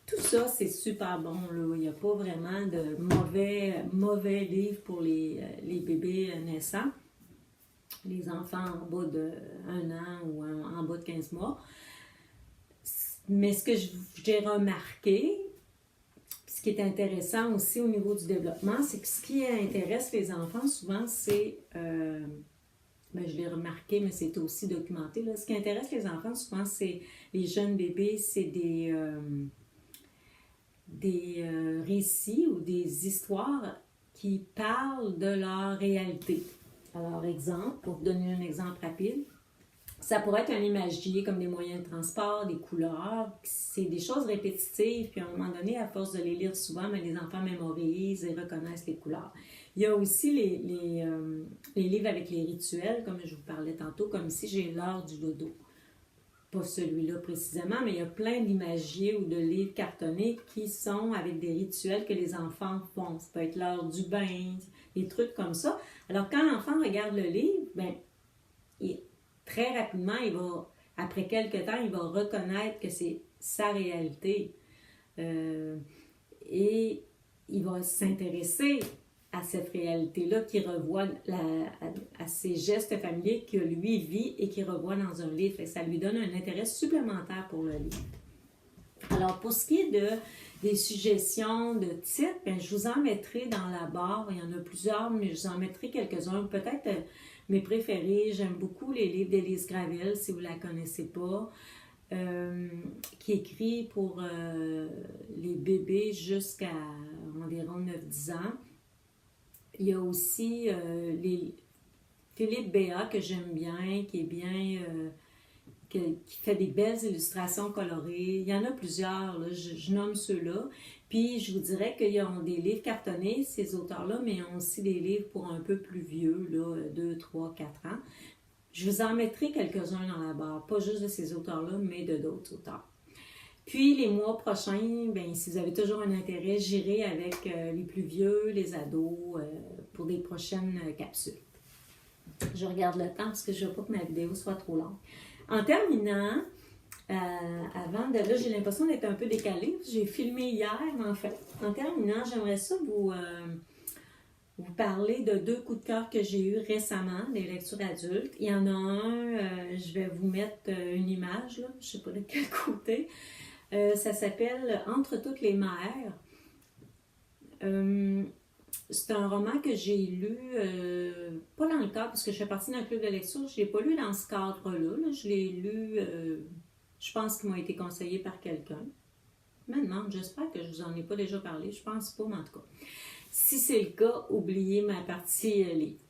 tout ça, c'est super bon, là. Il n'y a pas vraiment de mauvais livres pour les bébés naissants. Les enfants en bas de 1 an ou en bas de 15 mois. Mais ce que j'ai remarqué, ce qui est intéressant aussi au niveau du développement, c'est que ce qui intéresse les enfants souvent, c'est... je l'ai remarqué, mais c'est aussi documenté, là. Ce qui intéresse les enfants souvent, c'est les jeunes bébés, c'est des récits ou des histoires qui parlent de leur réalité. Alors, exemple, pour vous donner un exemple rapide, ça pourrait être un imagier comme des moyens de transport, des couleurs. C'est des choses répétitives, puis à un moment donné, à force de les lire souvent, mais les enfants mémorisent et reconnaissent les couleurs. Il y a aussi les livres avec les rituels, comme je vous parlais tantôt, comme ici, j'ai l'heure du dodo. Pas celui-là précisément, mais il y a plein d'imagiers ou de livres cartonnés qui sont avec des rituels que les enfants font. Ça peut être l'heure du bain, des trucs comme ça. Alors, quand l'enfant regarde le livre, très rapidement, après quelques temps, il va reconnaître que c'est sa réalité. Et il va s'intéresser à cette réalité-là qu'il revoit, à ces gestes familiers que lui vit et qu'il revoit dans un livre. Et ça lui donne un intérêt supplémentaire pour le livre. Alors, pour ce qui est des suggestions de titres, je vous en mettrai dans la barre. Il y en a plusieurs, mais je vous en mettrai quelques-uns. Peut-être mes préférés. J'aime beaucoup les livres d'Élise Gravel, si vous ne la connaissez pas, qui écrit pour les bébés jusqu'à environ 9-10 ans. Il y a aussi Philippe Béat, que j'aime bien, qui est bien... qui fait des belles illustrations colorées. Il y en a plusieurs, là, je nomme ceux-là. Puis, je vous dirais qu'ils ont des livres cartonnés, ces auteurs-là, mais ils ont aussi des livres pour un peu plus vieux, là, 2, 3, 4 ans. Je vous en mettrai quelques-uns dans la barre, pas juste de ces auteurs-là, mais de d'autres auteurs. Puis, les mois prochains, si vous avez toujours un intérêt, j'irai avec les plus vieux, les ados, pour des prochaines capsules. Je regarde le temps parce que je ne veux pas que ma vidéo soit trop longue. En terminant, là, j'ai l'impression d'être un peu décalée. J'ai filmé hier, en fait. En terminant, j'aimerais ça vous vous parler de 2 coups de cœur que j'ai eus récemment, des lectures adultes. Il y en a un, je vais vous mettre une image, là, je ne sais pas de quel côté. Ça s'appelle Entre toutes les mères. C'est un roman que j'ai lu, pas dans le cadre, parce que je fais partie d'un club de lecture, je ne l'ai pas lu dans ce cadre-là. Là. Je l'ai lu, je pense qu'il m'a été conseillé par quelqu'un. Je me demande, j'espère que je vous en ai pas déjà parlé, je pense pas, mais en tout cas. Si c'est le cas, oubliez ma partie livre.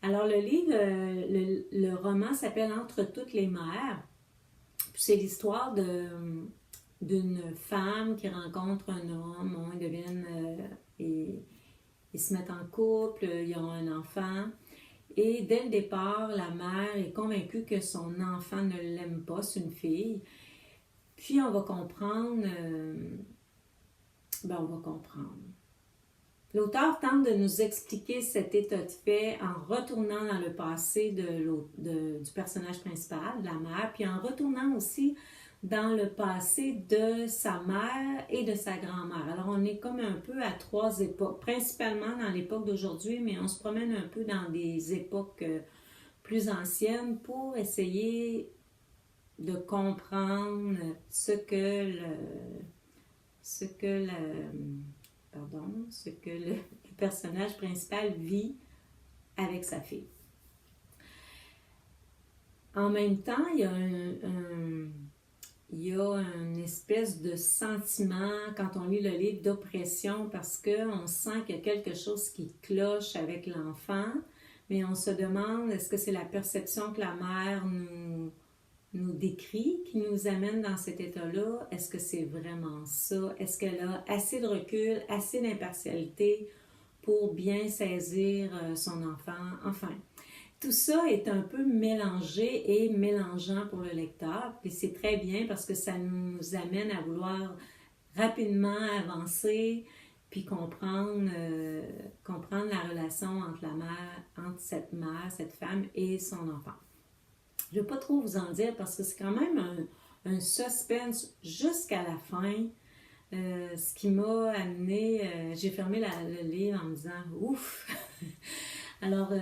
Alors le livre, le roman s'appelle Entre toutes les mères. C'est l'histoire d'une femme qui rencontre un homme, ils deviennent... ils se mettent en couple, ils ont un enfant. Et dès le départ, la mère est convaincue que son enfant ne l'aime pas, c'est une fille. Puis on va comprendre... on va comprendre. L'auteur tente de nous expliquer cet état de fait en retournant dans le passé du personnage principal, de la mère, puis en retournant aussi dans le passé de sa mère et de sa grand-mère. Alors, on est comme un peu à 3 époques, principalement dans l'époque d'aujourd'hui, mais on se promène un peu dans des époques plus anciennes pour essayer de comprendre ce que le personnage principal vit avec sa fille. En même temps, il y a une espèce de sentiment, quand on lit le livre, d'oppression parce qu'on sent qu'il y a quelque chose qui cloche avec l'enfant, mais on se demande, est-ce que c'est la perception que la mère nous décrit, qui nous amène dans cet état-là? Est-ce que c'est vraiment ça? Est-ce qu'elle a assez de recul, assez d'impartialité pour bien saisir son enfant? Enfin, tout ça est un peu mélangé et mélangeant pour le lecteur, puis c'est très bien parce que ça nous amène à vouloir rapidement avancer, puis comprendre la relation entre cette femme et son enfant. Je ne vais pas trop vous en dire parce que c'est quand même un suspense jusqu'à la fin. Ce qui m'a amené, j'ai fermé le livre en me disant ouf! Alors,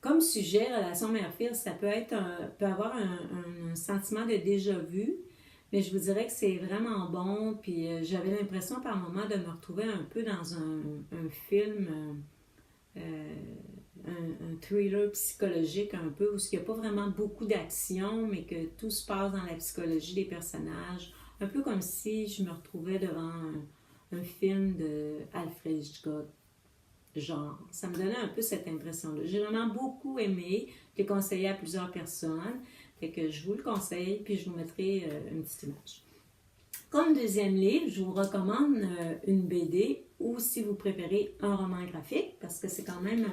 comme sujet, relation mère-fille, ça peut avoir un sentiment de déjà-vu, mais je vous dirais que c'est vraiment bon. Puis j'avais l'impression par moments de me retrouver un peu dans un film. Un thriller psychologique un peu, où il n'y a pas vraiment beaucoup d'action, mais que tout se passe dans la psychologie des personnages. Un peu comme si je me retrouvais devant un film de Alfred Hitchcock. Genre, ça me donnait un peu cette impression-là. J'ai vraiment beaucoup aimé, je l'ai conseillé à plusieurs personnes, fait que je vous le conseille, puis je vous mettrai une petite image. Comme deuxième livre, je vous recommande une BD ou, si vous préférez, un roman graphique, parce que c'est quand même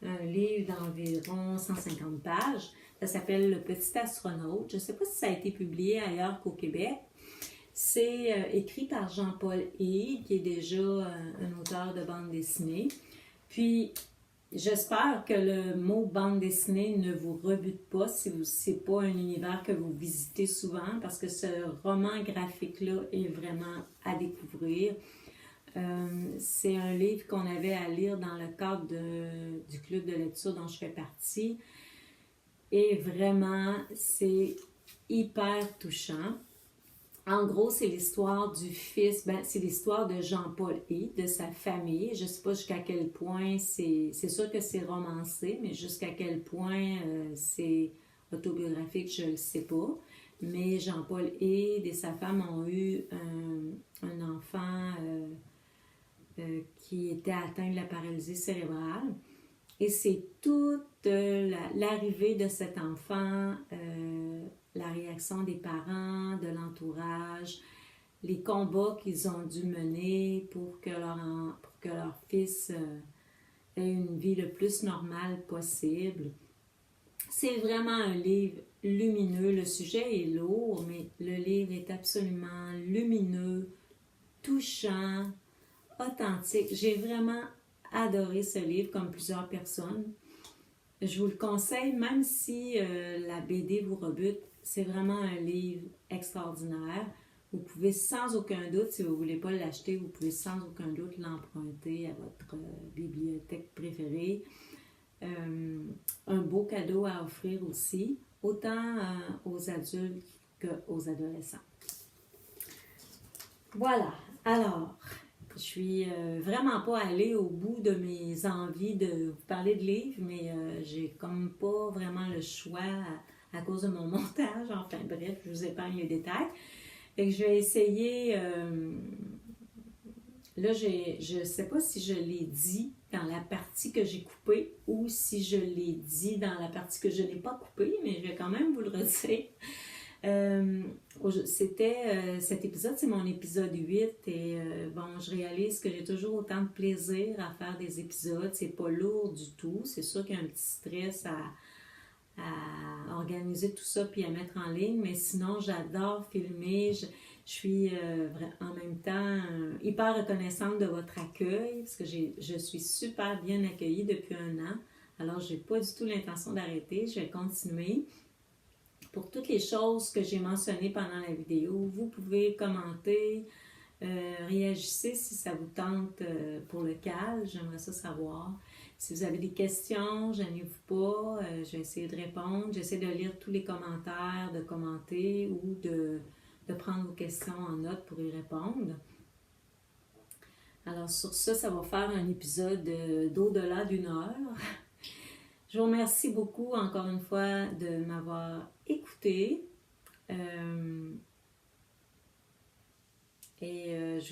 un livre d'environ 150 pages. Ça s'appelle Le Petit Astronaute. Je ne sais pas si ça a été publié ailleurs qu'au Québec. C'est écrit par Jean-Paul Hy, qui est déjà un auteur de bande dessinée. Puis, j'espère que le mot bande dessinée ne vous rebute pas si ce n'est pas un univers que vous visitez souvent, parce que ce roman graphique-là est vraiment à découvrir. C'est un livre qu'on avait à lire dans le cadre du club de lecture dont je fais partie. Et vraiment, c'est hyper touchant. En gros, c'est l'histoire du fils, c'est l'histoire de Jean-Paul Hy, de sa famille. Je ne sais pas jusqu'à quel point c'est sûr que c'est romancé, mais jusqu'à quel point c'est autobiographique, je ne le sais pas. Mais Jean-Paul Hy et sa femme ont eu un enfant qui était atteint de la paralysie cérébrale. Et c'est toute l'arrivée de cet enfant, la réaction des parents, de l'entourage, les combats qu'ils ont dû mener pour que leur fils ait une vie le plus normale possible. C'est vraiment un livre lumineux. Le sujet est lourd, mais le livre est absolument lumineux, touchant, authentique. J'ai vraiment adoré ce livre, comme plusieurs personnes. Je vous le conseille, même si la BD vous rebute, c'est vraiment un livre extraordinaire. Vous pouvez sans aucun doute, si vous ne voulez pas l'acheter, vous pouvez sans aucun doute l'emprunter à votre bibliothèque préférée. Un beau cadeau à offrir aussi, autant aux adultes qu'aux adolescents. Voilà, alors, je suis vraiment pas allée au bout de mes envies de vous parler de livres, mais j'ai comme pas vraiment le choix à cause de mon montage. Enfin bref, je vous épargne les détails. Fait que je vais essayer. Là, je ne sais pas si je l'ai dit dans la partie que j'ai coupée ou si je l'ai dit dans la partie que je n'ai pas coupée, mais je vais quand même vous le redire. Cet épisode, c'est mon épisode 8 et bon, je réalise que j'ai toujours autant de plaisir à faire des épisodes. C'est pas lourd du tout. C'est sûr qu'il y a un petit stress à organiser tout ça puis à mettre en ligne, mais sinon, j'adore filmer. Je suis en même temps hyper reconnaissante de votre accueil parce que je suis super bien accueillie depuis 1 an. Alors, je n'ai pas du tout l'intention d'arrêter. Je vais continuer. Pour toutes les choses que j'ai mentionnées pendant la vidéo, vous pouvez commenter, réagissez si ça vous tente pour le CAL. J'aimerais ça savoir. Si vous avez des questions, gênez-vous pas. Je vais essayer de répondre. J'essaie de lire tous les commentaires, de commenter ou de prendre vos questions en note pour y répondre. Alors sur ça, ça va faire un épisode d'au-delà d'1 heure. Je vous remercie beaucoup encore une fois de m'avoir écouté. Je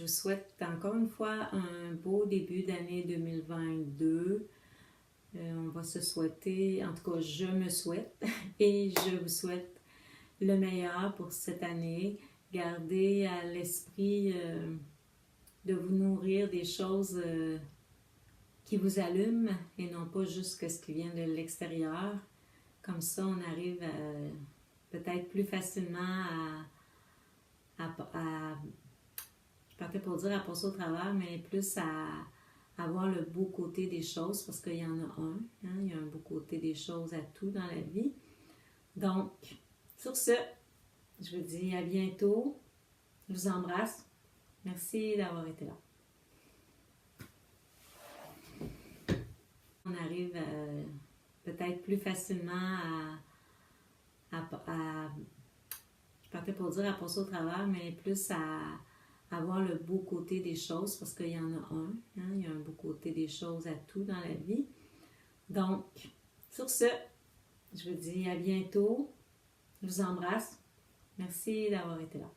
vous souhaite encore une fois un beau début d'année 2022. On va se souhaiter, en tout cas je me souhaite et je vous souhaite le meilleur pour cette année. Gardez à l'esprit de vous nourrir des choses qui vous allument et non pas juste ce qui vient de l'extérieur. Comme ça, on arrive peut-être plus facilement je partais pour dire à passer au travers, mais plus à voir le beau côté des choses, parce qu'il y en a un. Hein, il y a un beau côté des choses à tout dans la vie. Donc, sur ce, je vous dis à bientôt. Je vous embrasse. Merci d'avoir été là. On arrive peut-être plus facilement je partais pour dire à passer au travers, mais plus à voir le beau côté des choses, parce qu'il y en a un. Hein, il y a un beau côté des choses à tout dans la vie. Donc, sur ce, je vous dis à bientôt. Je vous embrasse. Merci d'avoir été là.